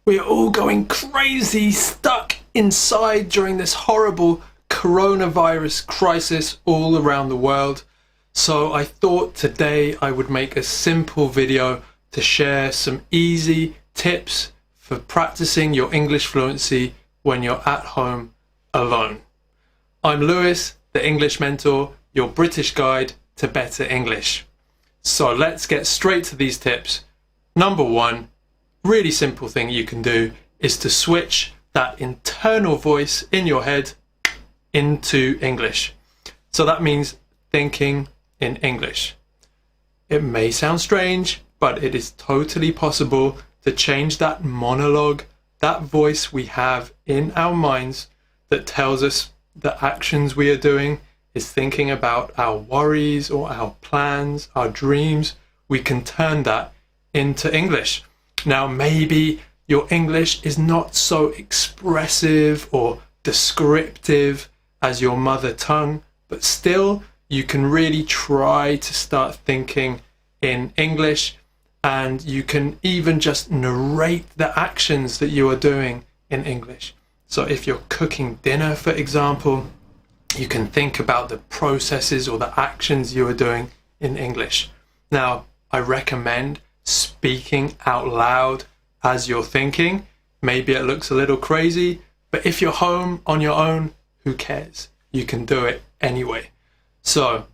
We're all going crazy, stuck inside during this horrible coronavirus crisis all around the world. So I thought today I would make a simple video to share some easy tips for practicing your English fluency when you're at home alone. I'm Lewis, the English mentor, your British guide to better English. So let's get straight to these tips. Number one, really simple thing you can do is to switch that internal voice in your head into English. So that means thinking in English. It may sound strange, but it is totally possible to change that monologue, that voice we have in our minds that tells us the actions we are doing is thinking about our worries or our plans, our dreams. We can turn that into English. Now, maybe your English is not so expressive or descriptive as your mother tongue, but still you can really try to start thinking in English, and you can even just narrate the actions that you are doing in English. So if you're cooking dinner, for example, you can think about the processes or the actions you are doing in English. Now, I recommend speaking out loud as you're thinking. Maybe it looks a little crazy, but if you're home on your own, who cares? You can do it anyway. So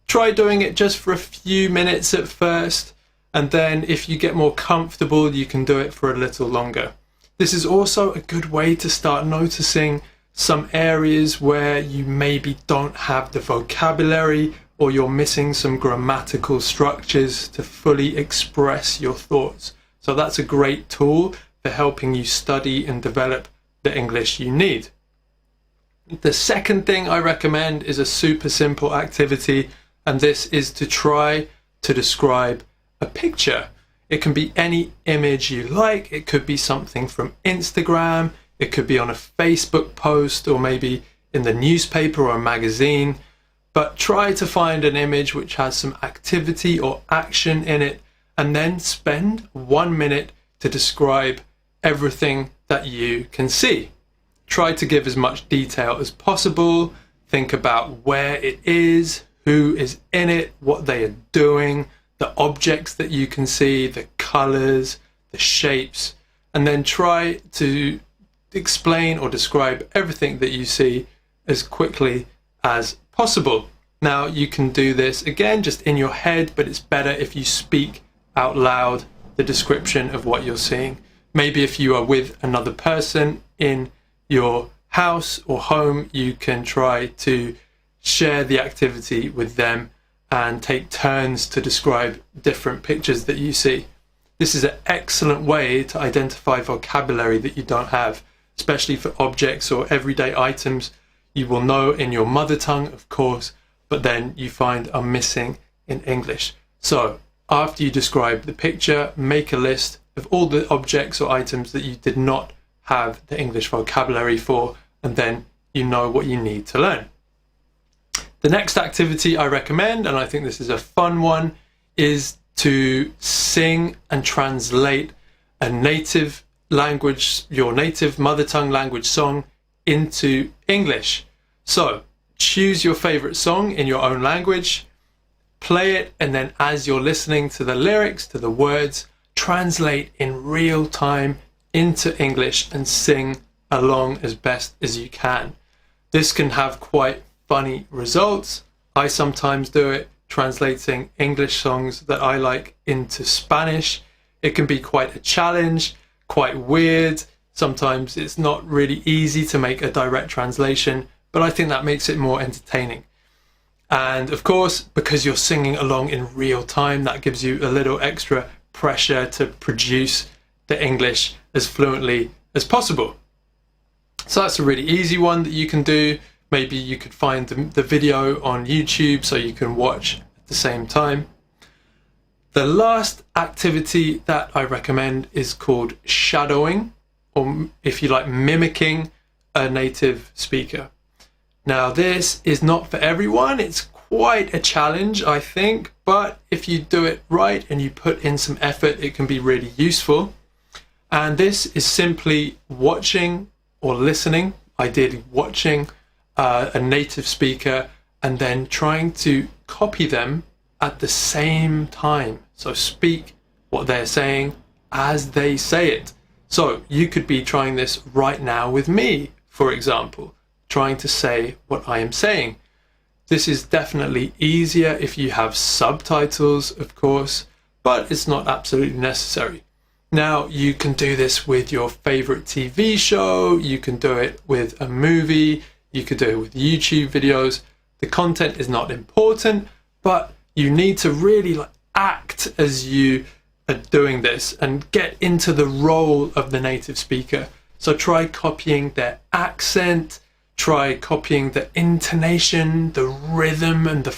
try doing it just for a few minutes at first, and then if you get more comfortable, you can do it for a little longer. This is also a good way to start noticing some areas where you maybe don't have the vocabulary or you're missing some grammatical structures to fully express your thoughts. So that's a great tool for helping you study and develop the English you need. The second thing I recommend is a super simple activity, and this is to try to describe a picture. It can be any image you like. It could be something from Instagram. It could be on a Facebook post or maybe in the newspaper or a magazine. But try to find an image which has some activity or action in it, and then spend 1 minute to describe everything that you can see. Try to give as much detail as possible. Think about where it is, who is in it, what they are doing, the objects that you can see, the colors, the shapes, and then try to explain or describe everything that you see as quickly as possible. Now, you can do this again just in your head, but it's better if you speak out loud the description of what you're seeing. Maybe if you are with another person in your house or home, you can try to share the activity with them and take turns to describe different pictures that you see. This is an excellent way to identify vocabulary that you don't have, especially for objects or everyday items you will know in your mother tongue, of course, but then you find are missing in English. So after you describe the picture, make a list of all the objects or items that you did not have the English vocabulary for, and then you know what you need to learn. The next activity I recommend, and I think this is a fun one, is to sing and translate a native language, your native mother tongue language song into English. So choose your favorite song in your own language, play it, and then as you're listening to the lyrics, to the words, translate in real time into English and sing along as best as you can. This can have quite funny results. I sometimes do it translating English songs that I like into Spanish. It can be quite a challenge, quite weird. Sometimes it's not really easy to make a direct translation, but I think that makes it more entertaining. And of course, because you're singing along in real time, that gives you a little extra pressure to produce the English as fluently as possible. So that's a really easy one that you can do. Maybe you could find the video on YouTube so you can watch at the same time. The last activity that I recommend is called shadowing, or if you like, mimicking a native speaker. Now, this is not for everyone. It's quite a challenge, I think, but if you do it right and you put in some effort, it can be really useful. And this is simply watching or listening, ideally watching a native speaker, and then trying to copy them at the same time. So speak what they're saying as they say it. So you could be trying this right now with me, for example, trying to say what I am saying. This is definitely easier if you have subtitles, of course, but it's not absolutely necessary. Now, you can do this with your favorite TV show, you can do it with a movie, you could do it with YouTube videos. The content is not important, but you need to really act as you are doing this and get into the role of the native speaker. So try copying their accent, try copying the intonation, the rhythm and the